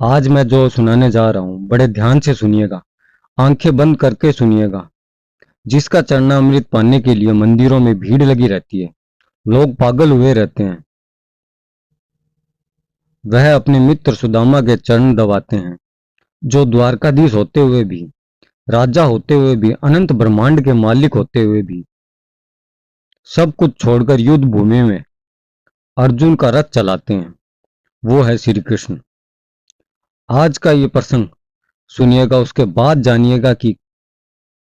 आज मैं जो सुनाने जा रहा हूँ बड़े ध्यान से सुनिएगा। आंखें बंद करके सुनिएगा। जिसका चरणामृत पाने के लिए मंदिरों में भीड़ लगी रहती है, लोग पागल हुए रहते हैं, वह अपने मित्र सुदामा के चरण दबाते हैं, जो द्वारकाधीश होते हुए भी, राजा होते हुए भी, अनंत ब्रह्मांड के मालिक होते हुए भी सब कुछ छोड़कर युद्ध भूमि में अर्जुन का रथ चलाते हैं। वो है श्री कृष्ण। आज का ये प्रसंग सुनिएगा, उसके बाद जानिएगा कि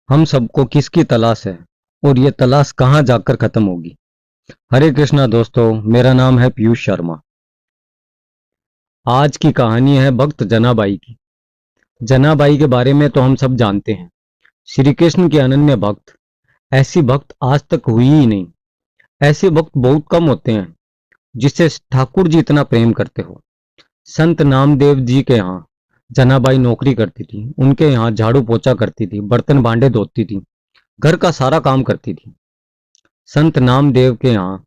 हम सबको किसकी तलाश है और ये तलाश कहाँ जाकर खत्म होगी। हरे कृष्णा दोस्तों, मेरा नाम है पीयूष शर्मा। आज की कहानी है भक्त जनाबाई की। जनाबाई के बारे में तो हम सब जानते हैं। श्री कृष्ण के अनन्य भक्त। ऐसी भक्त आज तक हुई ही नहीं। ऐसे भक्त बहुत कम होते हैं जिसे ठाकुर जी इतना प्रेम करते हो। संत नामदेव जी के यहाँ जनाबाई नौकरी करती थी। उनके यहाँ झाड़ू पोछा करती थी, बर्तन भांडे धोती थी, घर का सारा काम करती थी। संत नामदेव के यहाँ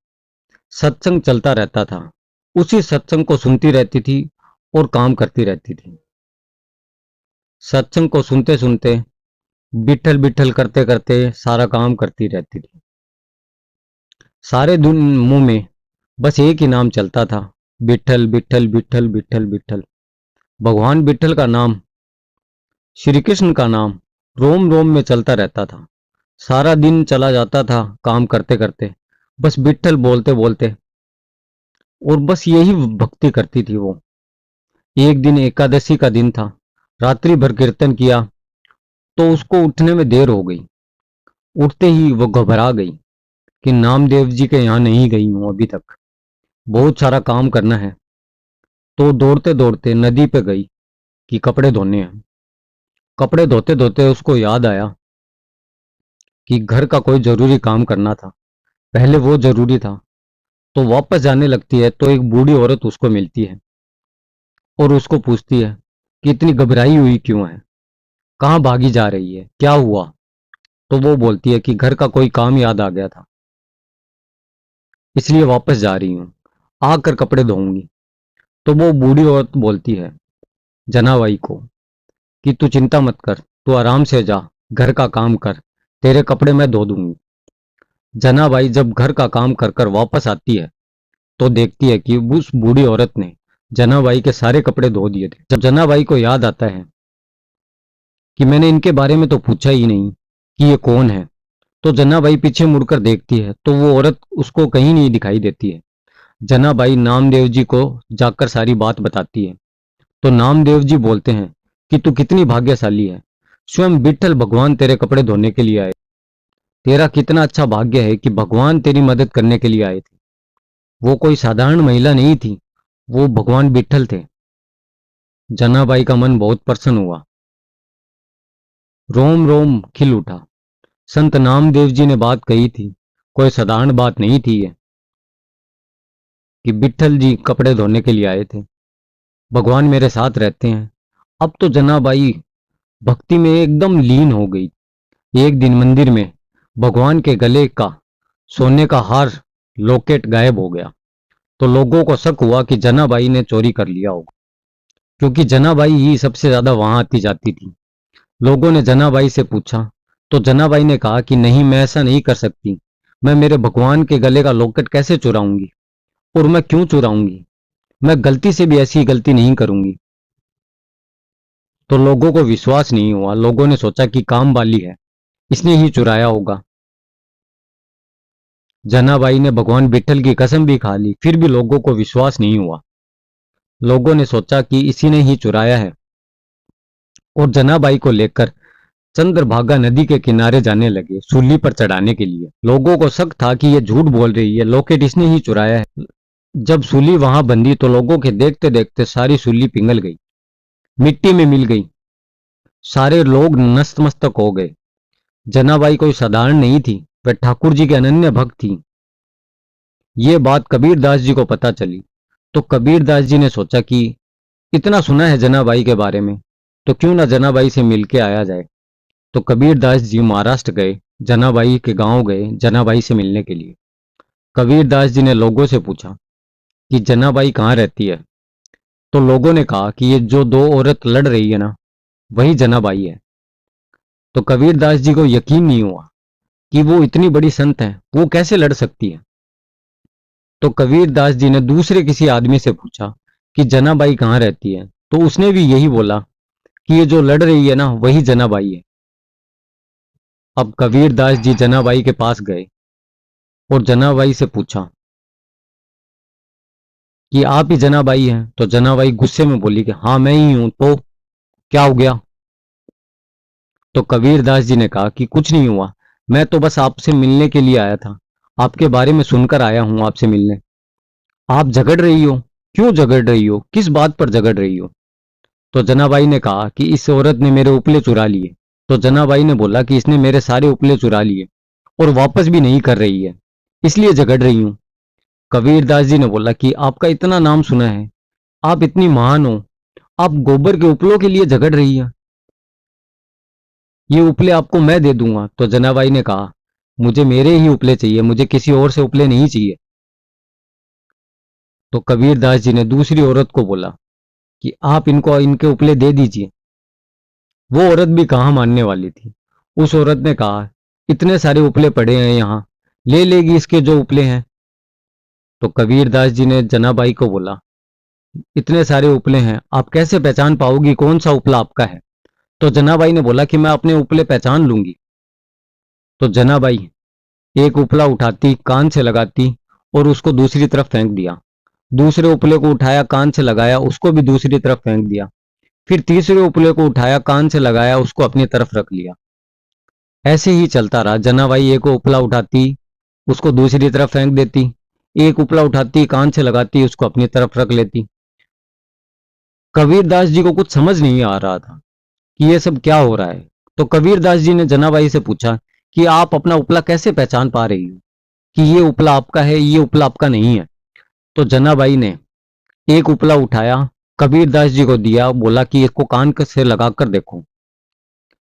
सत्संग चलता रहता था। उसी सत्संग को सुनती रहती थी और काम करती रहती थी। सत्संग को सुनते सुनते, बिठल बिठल करते करते सारा काम करती रहती थी। सारे दिन मुंह में बस एक ही नाम चलता था, बिठल बिठल बिठल बिठल बिठल। भगवान बिठल का नाम, श्री कृष्ण का नाम रोम रोम में चलता रहता था। सारा दिन चला जाता था काम करते करते, बस बिठल बोलते बोलते, और बस यही भक्ति करती थी वो। एक दिन एकादशी का दिन था। रात्रि भर कीर्तन किया तो उसको उठने में देर हो गई। उठते ही वो घबरा गई कि नामदेव जी के यहाँ नहीं गई हूं अभी तक, बहुत सारा काम करना है। तो दौड़ते दौड़ते नदी पे गई कि कपड़े धोने हैं। कपड़े धोते धोते उसको याद आया कि घर का कोई जरूरी काम करना था, पहले वो जरूरी था। तो वापस जाने लगती है तो एक बूढ़ी औरत उसको मिलती है और उसको पूछती है कि इतनी घबराई हुई क्यों है, कहाँ भागी जा रही है, क्या हुआ। तो वो बोलती है कि घर का कोई काम याद आ गया था, इसलिए वापस जा रही हूँ, आकर कपड़े धोऊंगी। तो वो बूढ़ी औरत बोलती है जनाबाई को कि तू चिंता मत कर, तू आराम से जा, घर का काम कर, तेरे कपड़े मैं धो दूंगी। जनाबाई जब घर का काम कर कर वापस आती है तो देखती है कि उस बूढ़ी औरत ने जनाबाई के सारे कपड़े धो दिए थे। जब जनाबाई को याद आता है कि मैंने इनके बारे में तो पूछा ही नहीं कि ये कौन है, तो जनाबाई पीछे मुड़कर देखती है तो वो औरत उसको कहीं नहीं दिखाई देती है। जनाबाई नामदेव जी को जाकर सारी बात बताती है तो नामदेव जी बोलते हैं कि तू कितनी भाग्यशाली है, स्वयं विठ्ठल भगवान तेरे कपड़े धोने के लिए आए। तेरा कितना अच्छा भाग्य है कि भगवान तेरी मदद करने के लिए आए थे। वो कोई साधारण महिला नहीं थी, वो भगवान विठ्ठल थे। जनाबाई का मन बहुत प्रसन्न हुआ, रोम रोम खिल उठा। संत नामदेव जी ने बात कही थी, कोई साधारण बात नहीं थी ये, कि विठ्ठल जी कपड़े धोने के लिए आए थे, भगवान मेरे साथ रहते हैं। अब तो जनाबाई भक्ति में एकदम लीन हो गई। एक दिन मंदिर में भगवान के गले का सोने का हार, लॉकेट गायब हो गया। तो लोगों को शक हुआ कि जनाबाई ने चोरी कर लिया होगा, क्योंकि जनाबाई ही सबसे ज्यादा वहां आती जाती थी। लोगों ने जनाबाई से पूछा तो जनाबाई ने कहा कि नहीं, मैं ऐसा नहीं कर सकती। मैं मेरे भगवान के गले का लॉकेट कैसे चुराऊंगी, और मैं क्यों चुराऊंगी, मैं गलती से भी ऐसी गलती नहीं करूंगी। तो लोगों को विश्वास नहीं हुआ। लोगों ने सोचा कि काम वाली है, इसने ही चुराया होगा। जनाबाई ने भगवान विठल की कसम भी खा ली, फिर भी लोगों को विश्वास नहीं हुआ। लोगों ने सोचा कि इसी ने ही चुराया है, और जनाबाई को लेकर चंद्रभागा नदी के किनारे जाने लगे सूली पर चढ़ाने के लिए। लोगों को शक था कि ये झूठ बोल रही है, लॉकेट इसने ही चुराया है। जब सूली वहां बंधी तो लोगों के देखते देखते सारी सूली पिघल गई, मिट्टी में मिल गई। सारे लोग नतमस्तक हो गए। जनाबाई कोई साधारण नहीं थी, वह ठाकुर जी के अनन्य भक्त थी। ये बात कबीरदास जी को पता चली तो कबीरदास जी ने सोचा कि इतना सुना है जनाबाई के बारे में, तो क्यों ना जनाबाई से मिलके आया जाए। तो कबीरदास जी महाराष्ट्र गए, जनाबाई के गांव गए जनाबाई से मिलने के लिए। कबीरदास जी ने लोगों से पूछा कि जनाबाई कहाँ रहती है। तो लोगों ने कहा कि ये जो दो औरत लड़ रही है ना, वही जनाबाई है। तो कबीरदास जी को यकीन नहीं हुआ कि वो इतनी बड़ी संत है, वो कैसे लड़ सकती है। तो कबीरदास जी ने दूसरे किसी आदमी से पूछा कि जनाबाई कहाँ रहती है, तो उसने भी यही बोला कि ये जो लड़ रही है ना, वही जनाबाई है। अब कबीरदास जी जनाबाई के पास गए और जनाबाई से पूछा कि आप ही जनाबाई हैं। तो जनाबाई गुस्से में बोली कि हाँ मैं ही हूं, तो क्या हो गया। तो कबीरदास जी ने कहा कि कुछ नहीं हुआ, मैं तो बस आपसे मिलने के लिए आया था, आपके बारे में सुनकर आया हूं आपसे मिलने। आप झगड़ रही हो, क्यों झगड़ रही हो, किस बात पर झगड़ रही हो। तो जनाबाई ने कहा कि इस औरत ने मेरे उपले चुरा लिए। तो जनाबाई ने बोला कि इसने मेरे सारे उपले चुरा लिए और वापस भी नहीं कर रही है, इसलिए झगड़ रही हूं। कबीरदास जी ने बोला कि आपका इतना नाम सुना है, आप इतनी महान हो, आप गोबर के उपलों के लिए झगड़ रही है, ये उपले आपको मैं दे दूंगा। तो जनाबाई ने कहा मुझे मेरे ही उपले चाहिए, मुझे किसी और से उपले नहीं चाहिए। तो कबीरदास जी ने दूसरी औरत को बोला कि आप इनको इनके उपले दे दीजिए। वो औरत भी कहाँ मानने वाली थी। उस औरत ने कहा इतने सारे उपले पड़े हैं यहाँ, ले लेगी इसके जो उपले हैं। तो कबीरदास जी ने जनाबाई को बोला इतने सारे उपले हैं, आप कैसे पहचान पाओगी कौन सा उपला आपका है। तो जनाबाई ने बोला कि मैं अपने उपले पहचान लूंगी। तो जनाबाई एक उपला उठाती, कान से लगाती और उसको दूसरी तरफ फेंक दिया। दूसरे उपले को उठाया, कान से लगाया, उसको भी दूसरी तरफ फेंक दिया। फिर तीसरे उपले को उठाया, कान से लगाया, उसको अपनी तरफ रख लिया। ऐसे ही चलता रहा। जनाबाई एक उपला उठाती, उसको दूसरी तरफ फेंक देती, एक उपला उठाती, कान से लगाती, उसको अपनी तरफ रख लेती। कबीरदास जी को कुछ समझ नहीं आ रहा था कि ये सब क्या हो रहा है। तो कबीरदास जी ने जनाबाई से पूछा कि आप अपना उपला कैसे पहचान पा रही हो कि ये उपला आपका है, ये उपला आपका नहीं है। तो जनाबाई ने एक उपला उठाया, कबीरदास जी को दिया, बोला कि इसको कान से लगाकर देखो।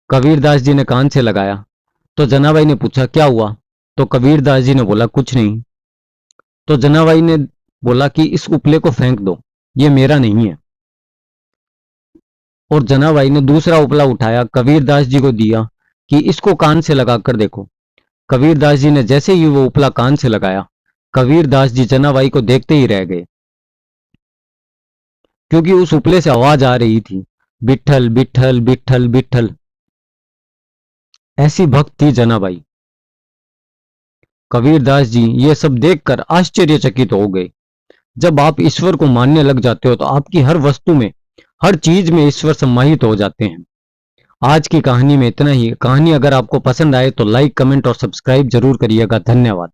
कबीरदास जी ने कान से लगाया। तो जनाबाई ने पूछा क्या हुआ। तो कबीरदास जी ने बोला कुछ नहीं। तो जनाबाई ने बोला कि इस उपले को फेंक दो, ये मेरा नहीं है। और जनाबाई ने दूसरा उपला उठाया, कबीरदास जी को दिया कि इसको कान से लगाकर देखो। कबीरदास जी ने जैसे ही वो उपला कान से लगाया, कबीरदास जी जनाबाई को देखते ही रह गए, क्योंकि उस उपले से आवाज आ रही थी बिट्ठल बिट्ठल बिट्ठल बिट्ठल। ऐसी भक्त थी जनाबाई। कबीरदास जी ये सब देखकर आश्चर्यचकित हो गए। जब आप ईश्वर को मानने लग जाते हो तो आपकी हर वस्तु में, हर चीज में ईश्वर सम्माहित हो जाते हैं। आज की कहानी में इतना ही। कहानी अगर आपको पसंद आए तो लाइक, कमेंट और सब्सक्राइब जरूर करिएगा। धन्यवाद।